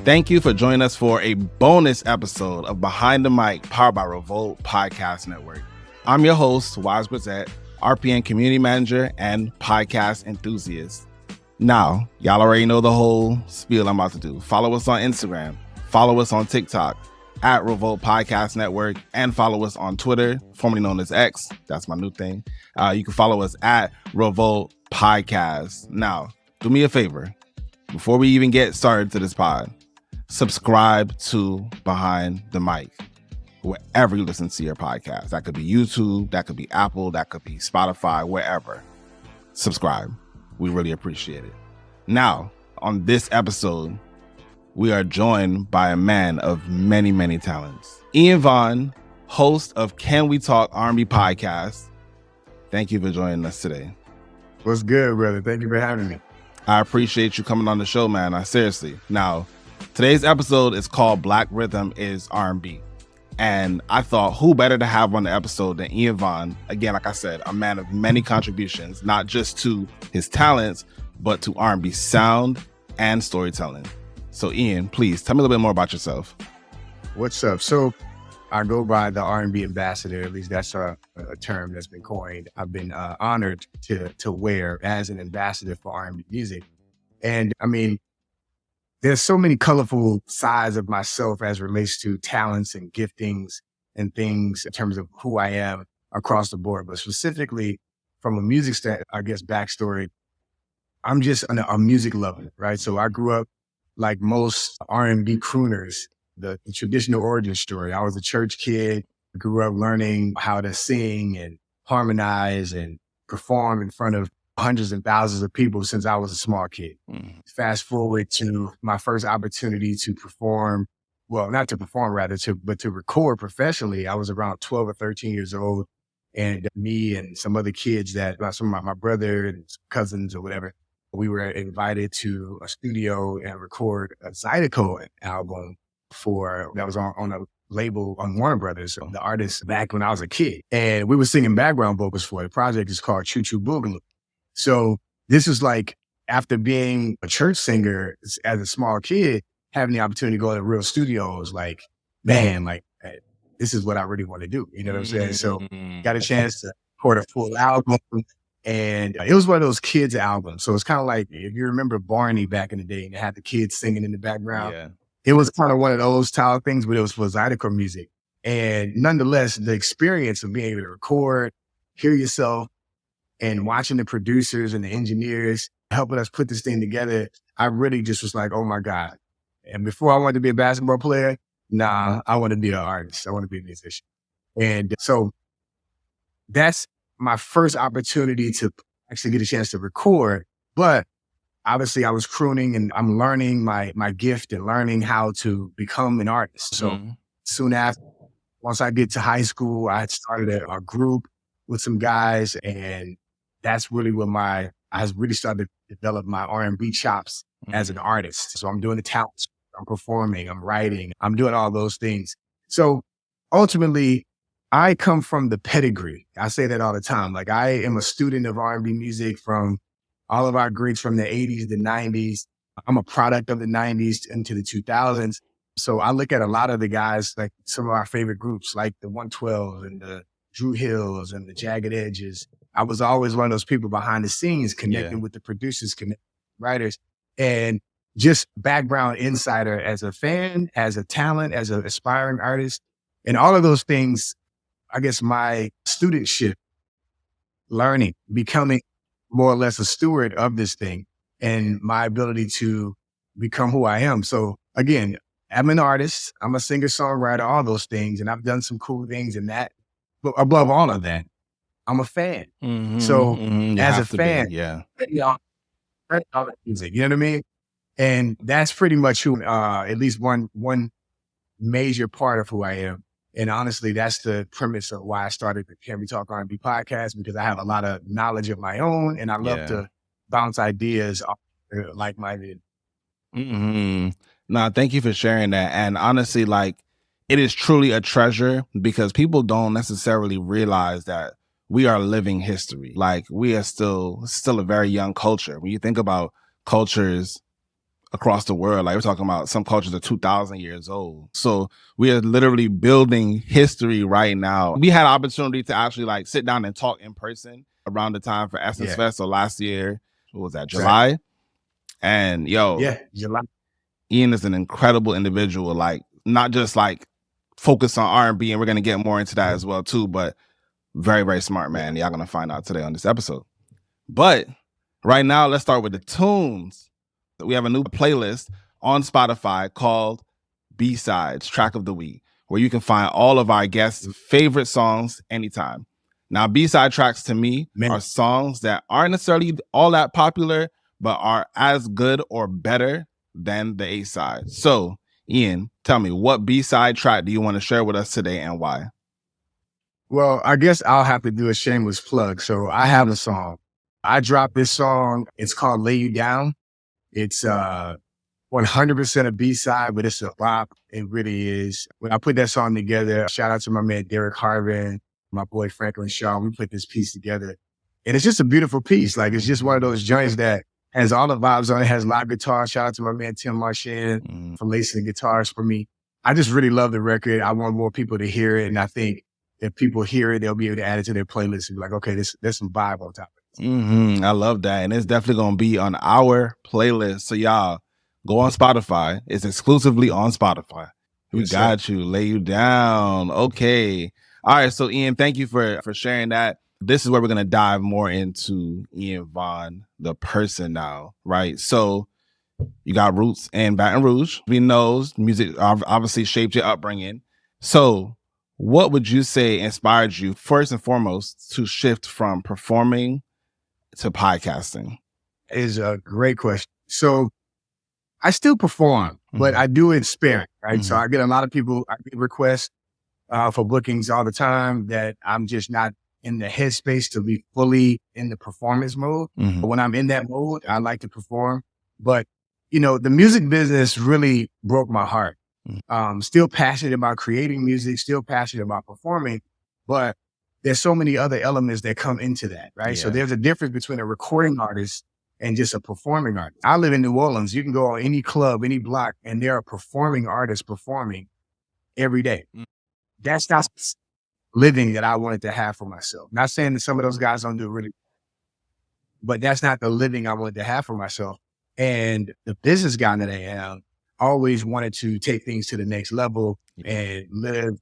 Thank you for joining us for a bonus episode of Behind the Mic, powered by Revolt Podcast Network. I'm your host, Wize, RPN Community Manager and Podcast Enthusiast. Now, y'all already know the whole spiel I'm about to do. Follow us on Instagram, follow us on TikTok, at Revolt Podcast Network, and follow us on Twitter, formerly known as X. That's my new thing. You can follow us at Revolt Podcast. Now, do me a favor. Before we even get started to this pod, subscribe to Behind the Mic, wherever you listen to your podcast. That could be YouTube, that could be Apple, that could be Spotify, wherever. Subscribe. We really appreciate it. Now, on this episode, we are joined by a man of many, many talents. Ian Vaughn, host of Can We Talk R&B podcast. Thank you for joining us today. What's good, brother? Thank you for having me. I appreciate you coming on the show, man. Seriously. Now, today's episode is called Black Rhythm is R&B. And I thought, who better to have on the episode than Ian Vaughn? Again, like I said, a man of many contributions, not just to his talents, but to R&B sound and storytelling. So Ian, please tell me a little bit more about yourself. What's up? So I go by the R&B Ambassador. At least that's a term that's been coined. I've been honored to wear as an ambassador for R&B music. And I mean, there's so many colorful sides of myself as it relates to talents and giftings and things in terms of who I am across the board. But specifically from a music backstory, I'm just a music lover, right? So I grew up like most R&B crooners, the traditional origin story. I was a church kid, grew up learning how to sing and harmonize and perform in front of hundreds and thousands of people since I was a small kid. Fast forward to my first opportunity to perform, well, not to perform rather, but to record professionally. I was around 12 or 13 years old, and me and some other kids some of my brother and cousins or whatever, we were invited to a studio and record a Zydeco album that was on a label on Warner Brothers, the artist back when I was a kid. And we were singing background vocals for it. The project is called Choo Choo Boogaloo. So this is like, after being a church singer as a small kid, having the opportunity to go to real studios, like, man, like, hey, this is what I really want to do. You know what I'm saying? So got a chance to record a full album. And it was one of those kids' albums. So it's kind of like, if you remember Barney back in the day and they had the kids singing in the background, yeah. It was kind of one of those style things, but it was for Zydeco music. And nonetheless, the experience of being able to record, hear yourself, and watching the producers and the engineers helping us put this thing together, I really just was like, oh my God. And before I wanted to be a basketball player, I want to be an artist. I want to be a musician. And so that's my first opportunity to actually get a chance to record. But obviously I was crooning and I'm learning my gift and learning how to become an artist. So soon after, once I get to high school, I started a group with some guys, and that's really when I really started to develop my R&B chops as an artist. So I'm doing the talents, I'm performing, I'm writing, I'm doing all those things. So ultimately, I come from the pedigree. I say that all the time. Like, I am a student of R&B music from all of our greats from the 80s, the 90s. I'm a product of the 90s into the 2000s. So I look at a lot of the guys, like some of our favorite groups, like the 112 and the Drew Hills and the Jagged Edges. I was always one of those people behind the scenes connecting with the producers, writers, and just background insider as a fan, as a talent, as an aspiring artist. And all of those things, I guess my studentship, learning, becoming more or less a steward of this thing, and my ability to become who I am. So again, I'm an artist, I'm a singer-songwriter, all those things, and I've done some cool things in that. But above all of that, I'm a fan. So as a fan, music, you know what I mean? And that's pretty much who, at least one major part of who I am. And honestly, that's the premise of why I started the Can We Talk R&B podcast, because I have a lot of knowledge of my own, and I love to bounce ideas off like-minded. No, thank you for sharing that. And honestly, like, it is truly a treasure, because people don't necessarily realize that we are living history. Like, we are still a very young culture. When you think about cultures across the world. Like we're talking about some cultures are 2,000 years old. So we are literally building history right now. We had opportunity to actually like sit down and talk in person around the time for Essence Fest. So last year, what was that, July? Right. And July. Ian is an incredible individual, like not just like focused on R&B, and we're going to get more into that as well too, but very, very smart man. Y'all going to find out today on this episode. But right now, let's start with the tunes. We have a new playlist on Spotify called B-Sides, Track of the Week, where you can find all of our guests' favorite songs anytime. Now, B-side tracks to me are songs that aren't necessarily all that popular, but are as good or better than the A-side. So, Ian, tell me, what B-side track do you want to share with us today and why? Well, I guess I'll have to do a shameless plug. So I have a song. I dropped this song. It's called Lay You Down. It's 100% a B-side, but it's a bop. It really is. When I put that song together, shout out to my man Derek Harvin, my boy Franklin Shaw. We put this piece together. And it's just a beautiful piece. Like, it's just one of those joints that has all the vibes on it, has live guitar. Shout out to my man Tim Marchand for lacing the guitars for me. I just really love the record. I want more people to hear it. And I think if people hear it, they'll be able to add it to their playlist and be like, okay, there's some vibe on top of it. I love that. And it's definitely going to be on our playlist. So y'all go on Spotify. It's exclusively on Spotify. We got you. Lay You Down. Okay. All right. So Ian, thank you for sharing that. This is where we're going to dive more into Ian Vaughn, the person now, right? So you got roots in Baton Rouge. We know music obviously shaped your upbringing. So what would you say inspired you first and foremost to shift from performing to podcasting? Is a great question. So I still perform, but I do it sparing, right? So I get a lot of people, I get requests for bookings all the time that I'm just not in the headspace to be fully in the performance mode. But when I'm in that mode, I like to perform. But, you know, the music business really broke my heart. Still passionate about creating music, still passionate about performing, but there's so many other elements that come into that, right? Yeah. So there's a difference between a recording artist and just a performing artist. I live in New Orleans. You can go on any club, any block, and there are performing artists performing every day. That's not living that I wanted to have for myself. Not saying that some of those guys don't do it really, but that's not the living I wanted to have for myself. And the business guy that I am always wanted to take things to the next level and live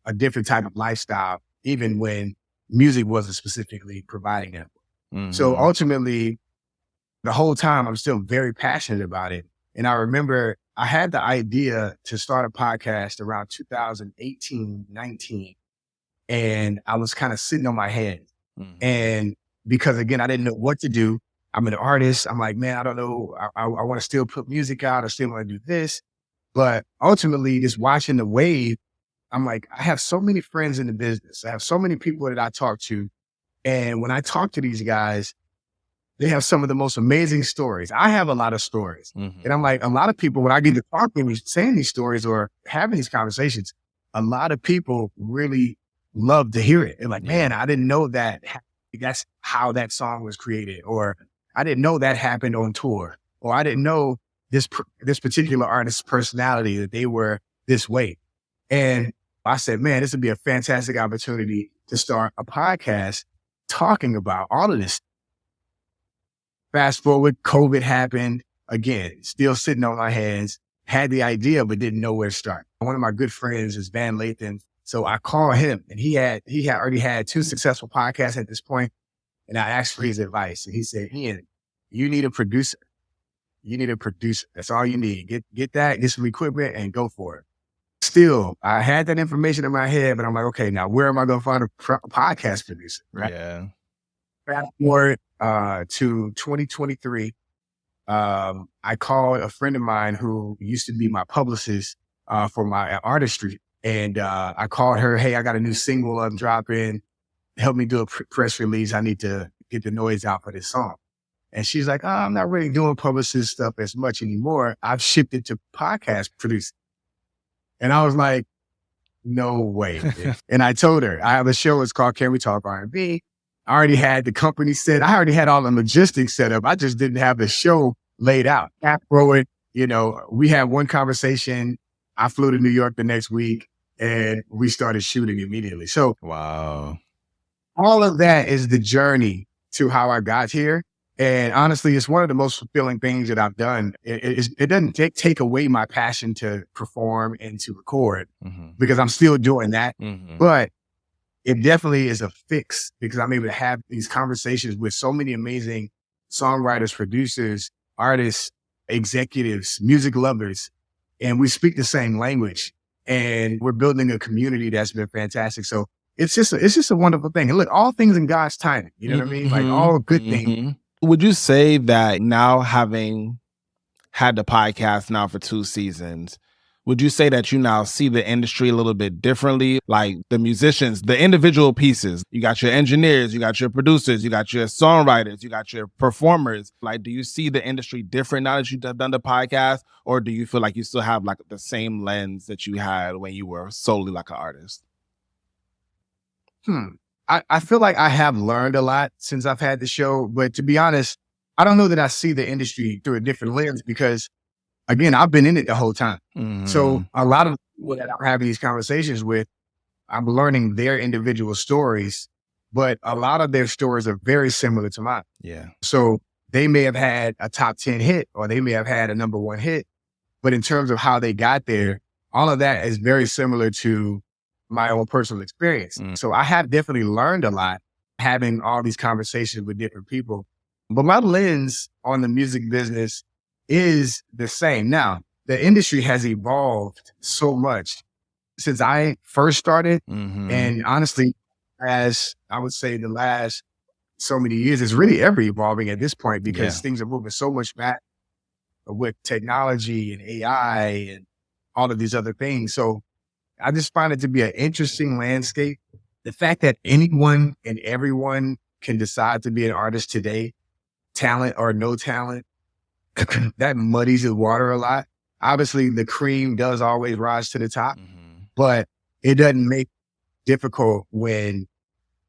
a different type of lifestyle, even when music wasn't specifically providing that. So ultimately, the whole time I'm still very passionate about it. And I remember I had the idea to start a podcast around 2018, 19. And I was kind of sitting on my head. And because again, I didn't know what to do. I'm an artist. I'm like, man, I don't know. I want to still put music out. I still want to do this. But ultimately, just watching the wave, I'm like, I have so many friends in the business. I have so many people that I talk to. And when I talk to these guys, they have some of the most amazing stories. I have a lot of stories. And I'm like, a lot of people, when I get to talking, saying these stories or having these conversations, a lot of people really love to hear it. They're like, man, I didn't know that that's how that song was created. Or I didn't know that happened on tour. Or I didn't know this particular artist's personality, that they were this way. And I said, man, this would be a fantastic opportunity to start a podcast talking about all of this. Fast forward, COVID happened. Again, still sitting on my hands, had the idea, but didn't know where to start. One of my good friends is Van Lathan. So I called him, and he had already had 2 successful podcasts at this point. And I asked for his advice. And he said, Ian, you need a producer. You need a producer. That's all you need. Get some equipment and go for it. Still, I had that information in my head, but I'm like, okay, now where am I going to find a podcast producer? Right. Yeah. Fast forward to 2023. I called a friend of mine who used to be my publicist for my artistry. And I called her, hey, I got a new single I'm dropping. Help me do a press release. I need to get the noise out for this song. And she's like, oh, I'm not really doing publicist stuff as much anymore. I've shifted to podcast producing. And I was like, no way. And I told her, I have a show. It's called Can We Talk R&B. I already had the company set. I already had all the logistics set up. I just didn't have the show laid out. Fast forward we had one conversation. I flew to New York the next week and we started shooting immediately. So Wow. all of that is the journey to how I got here. And honestly, it's one of the most fulfilling things that I've done. It doesn't take away my passion to perform and to record because I'm still doing that. But it definitely is a fix because I'm able to have these conversations with so many amazing songwriters, producers, artists, executives, music lovers, and we speak the same language. And we're building a community that's been fantastic. So it's just a wonderful thing. And look, all things in God's timing. You know what I mean? Like all good things. Would you say that now having had the podcast now for 2 seasons, would you say that you now see the industry a little bit differently? Like the musicians, the individual pieces, you got your engineers, you got your producers, you got your songwriters, you got your performers. Like, do you see the industry different now that you've done the podcast? Or do you feel like you still have like the same lens that you had when you were solely like an artist? I feel like I have learned a lot since I've had the show, but to be honest, I don't know that I see the industry through a different lens because, again, I've been in it the whole time. So a lot of people that I'm having these conversations with, I'm learning their individual stories, but a lot of their stories are very similar to mine. Yeah. So they may have had a top 10 hit or they may have had a number 1 hit, but in terms of how they got there, all of that is very similar to my own personal experience. So I have definitely learned a lot having all these conversations with different people. But my lens on the music business is the same. Now, the industry has evolved so much since I first started. And honestly, as I would say the last so many years, it's really ever evolving at this point because things are moving so much back with technology and AI and all of these other things. So I just find it to be an interesting landscape. The fact that anyone and everyone can decide to be an artist today, talent or no talent, that muddies the water a lot. Obviously, the cream does always rise to the top, but it doesn't make it difficult when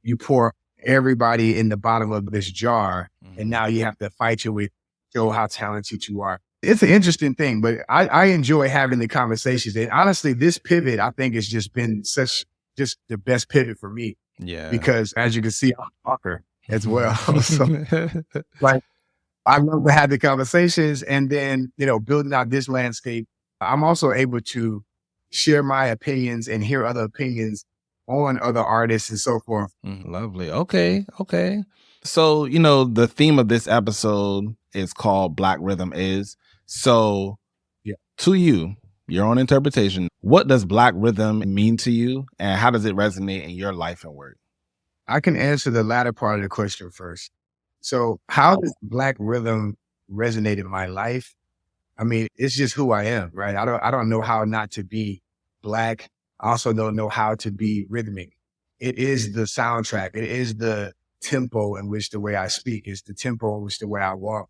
you pour everybody in the bottom of this jar and now you have to fight your way, show how talented you are. It's an interesting thing, but I enjoy having the conversations. And honestly, this pivot, I think, has just been just the best pivot for me. Yeah. Because as you can see, I'm a talker as well. So like, I love to have the conversations and then, building out this landscape. I'm also able to share my opinions and hear other opinions on other artists and so forth. Lovely. Okay. So, the theme of this episode is called Black Rhythm Is. So to you, your own interpretation, what does Black rhythm mean to you and how does it resonate in your life and work? I can answer the latter part of the question first. So how does Black rhythm resonate in my life? I mean, it's just who I am, right? I don't know how not to be Black. I also don't know how to be rhythmic. It is the soundtrack. It is the tempo in which the way I speak. It's the tempo in which the way I walk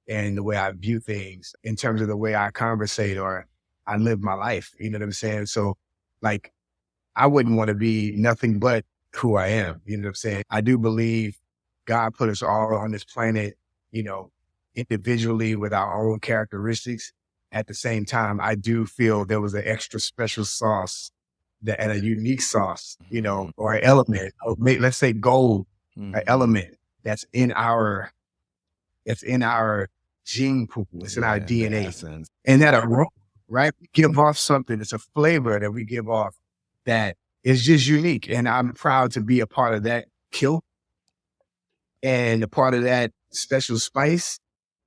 and the way I view things in terms of the way I conversate or I live my life. You know what I'm saying? So like, I wouldn't want to be nothing but who I am. You know what I'm saying? I do believe God put us all on this planet, individually with our own characteristics. At the same time, I do feel there was an extra special sauce and a unique sauce, or an element, let's say gold, an element that's in our gene pool, it's in our DNA. And that aroma, right? We give off something, it's a flavor that we give off that is just unique. And I'm proud to be a part of that kill and a part of that special spice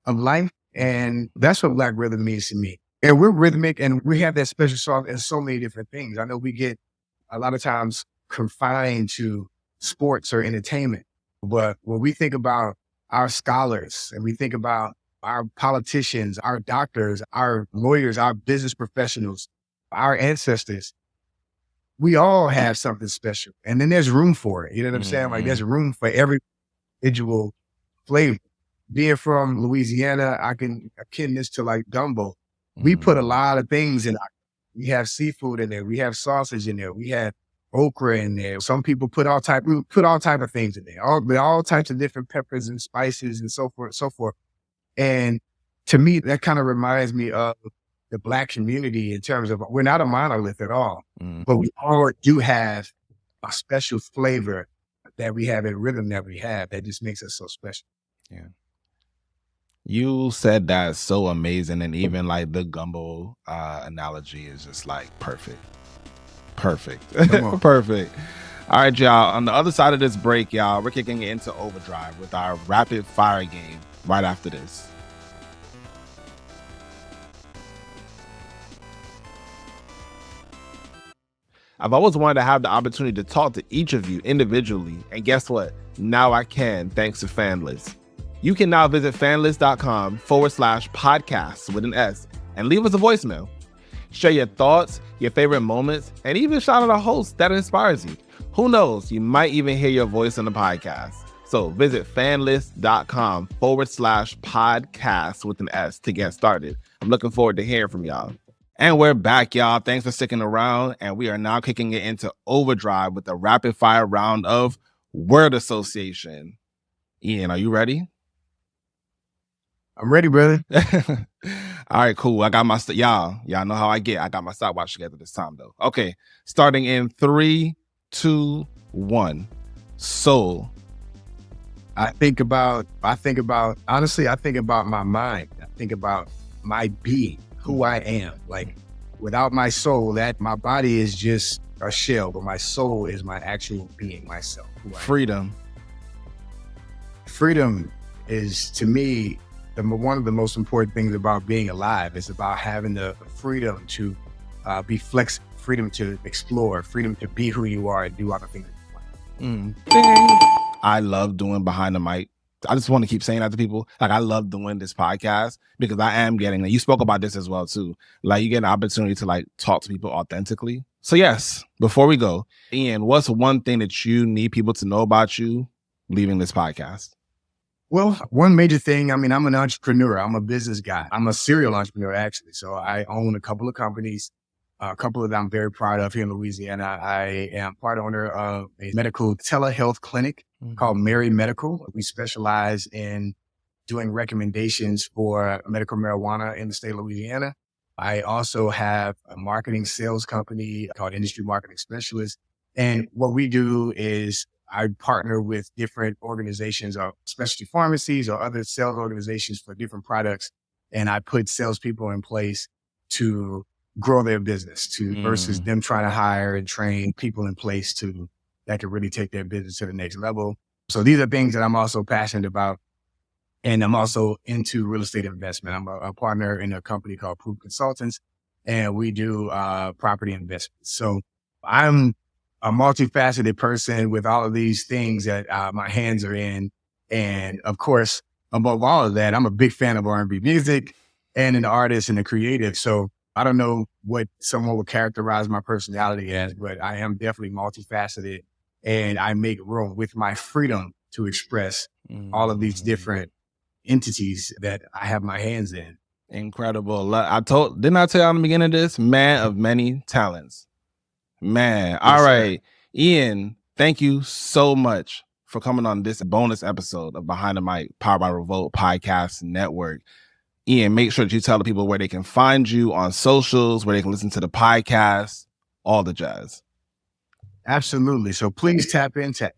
of life. And that's what Black rhythm means to me. And we're rhythmic and we have that special sauce in so many different things. I know we get a lot of times confined to sports or entertainment, but when we think about our scholars and we think about our politicians, our doctors, our lawyers, our business professionals, our ancestors, we all have something special. And then there's room for it. You know what I'm saying? Like there's room for every individual flavor. Being from Louisiana, I can akin this to like gumbo. We put a lot of things in. We have seafood in there. We have sausage in there. We have okra in there. Some people put all type of things in there. All types of different peppers and spices and so forth, so forth. And to me, that kind of reminds me of the Black community in terms of we're not a monolith at all, but we all do have a special flavor that we have, in rhythm that we have, that just makes us so special. Yeah. You said that so amazing, and even like the gumbo analogy is just like perfect. Perfect. Perfect. All right, y'all. On the other side of this break, y'all, we're kicking it into overdrive with our rapid fire game right after this. I've always wanted to have the opportunity to talk to each of you individually, and guess what? Now I can, thanks to Fanlist. You can now visit fanlist.com/podcasts with an S and leave us a voicemail. Share your thoughts, your favorite moments, and even shout out a host that inspires you. Who knows, you might even hear your voice on the podcast. So visit fanlist.com/podcasts with an S to get started. I'm looking forward to hearing from y'all. And we're back, y'all. Thanks for sticking around. And we are now kicking it into overdrive with a rapid fire round of word association. Ian, are you ready? I'm ready, brother. All right, cool. I got my y'all know how I get. I got my stopwatch together this time, though. Okay, starting in 3, 2, 1. Soul. I think about honestly, I think about my mind. I think about my being, who I am. Like, without my soul, that my body is just a shell, but my soul is my actual being, myself. Freedom. Freedom is, to me, one of the most important things about being alive. It's about having the freedom to be flexible, freedom to explore, freedom to be who you are and do other things. I love doing behind the mic. I just want to keep saying that to people. Like, I love doing this podcast because I am getting, and you spoke about this as well too. Like, you get an opportunity to like talk to people authentically. So yes, before we go, Ian, what's one thing that you need people to know about you leaving this podcast? Well, one major thing, I'm an entrepreneur. I'm a business guy. I'm a serial entrepreneur, actually. So I own a couple of companies, a couple of them I'm very proud of here in Louisiana. I am part owner of a medical telehealth clinic called Mary Medical. We specialize in doing recommendations for medical marijuana in the state of Louisiana. I also have a marketing sales company called Industry Marketing Specialist. And what we do is I partner with different organizations or specialty pharmacies or other sales organizations for different products. And I put salespeople in place to grow their business versus them trying to hire and train people in place that can really take their business to the next level. So these are things that I'm also passionate about. And I'm also into real estate investment. I'm a partner in a company called Proof Consultants, and we do property investments. So I'm a multifaceted person with all of these things that my hands are in. And of course, above all of that, I'm a big fan of R&B music and an artist and a creative. So I don't know what someone would characterize my personality as, but I am definitely multifaceted, and I make room with my freedom to express all of these different entities that I have my hands in. Incredible. Didn't I tell you in the beginning of this? Man of many talents. Man. Yes, all right. Sir. Ian, thank you so much for coming on this bonus episode of Behind the Mic, Powered by Revolt Podcast Network. Ian, make sure that you tell the people where they can find you on socials, where they can listen to the podcast, all the jazz. Absolutely. So please tap into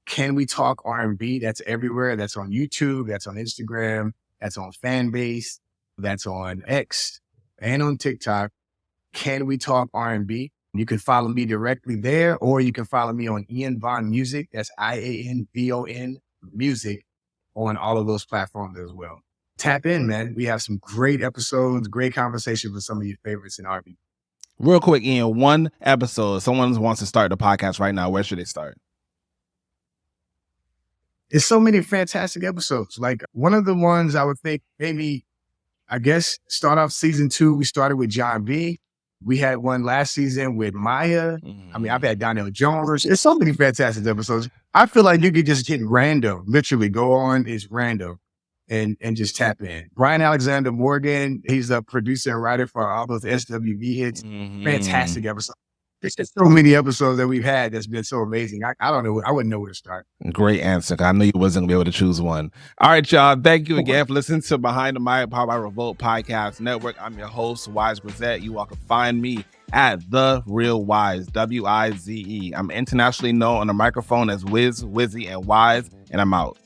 Can We Talk R&B? That's everywhere. That's on YouTube. That's on Instagram. That's on Fanbase. That's on X and on TikTok. Can We Talk R&B? You can follow me directly there, or you can follow me on Ian Von Music. That's IANVON Music on all of those platforms as well. Tap in, man. We have some great episodes, great conversations with some of your favorites in R&B. Real quick, Ian, one episode. Someone wants to start the podcast right now. Where should they start? It's so many fantastic episodes. Like, one of the ones I would think maybe, I guess, start off season 2. We started with John B. We had one last season with Maya. I've had Donnell Jones. It's so many fantastic episodes. I feel like you could just hit random, literally go on, it's random, and just tap in. Brian Alexander Morgan, he's a producer and writer for all those SWV hits. Fantastic episode. There's just so many episodes that we've had that's been so amazing. I don't know. I wouldn't know where to start. Great answer. I knew you wasn't gonna be able to choose one. All right, y'all. Thank you again for listening to Behind the Mic, powered by Revolt Podcast Network. I'm your host, Wize Grisette. You all can find me at The Real Wize, Wize. I'm internationally known on the microphone as Wiz, Wizzy, and Wize, and I'm out.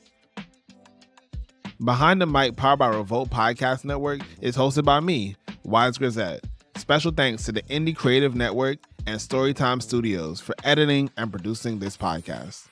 Behind the Mic, powered by Revolt Podcast Network, is hosted by me, Wize Grisette. Special thanks to the Indie Creative Network and Storytime Studios for editing and producing this podcast.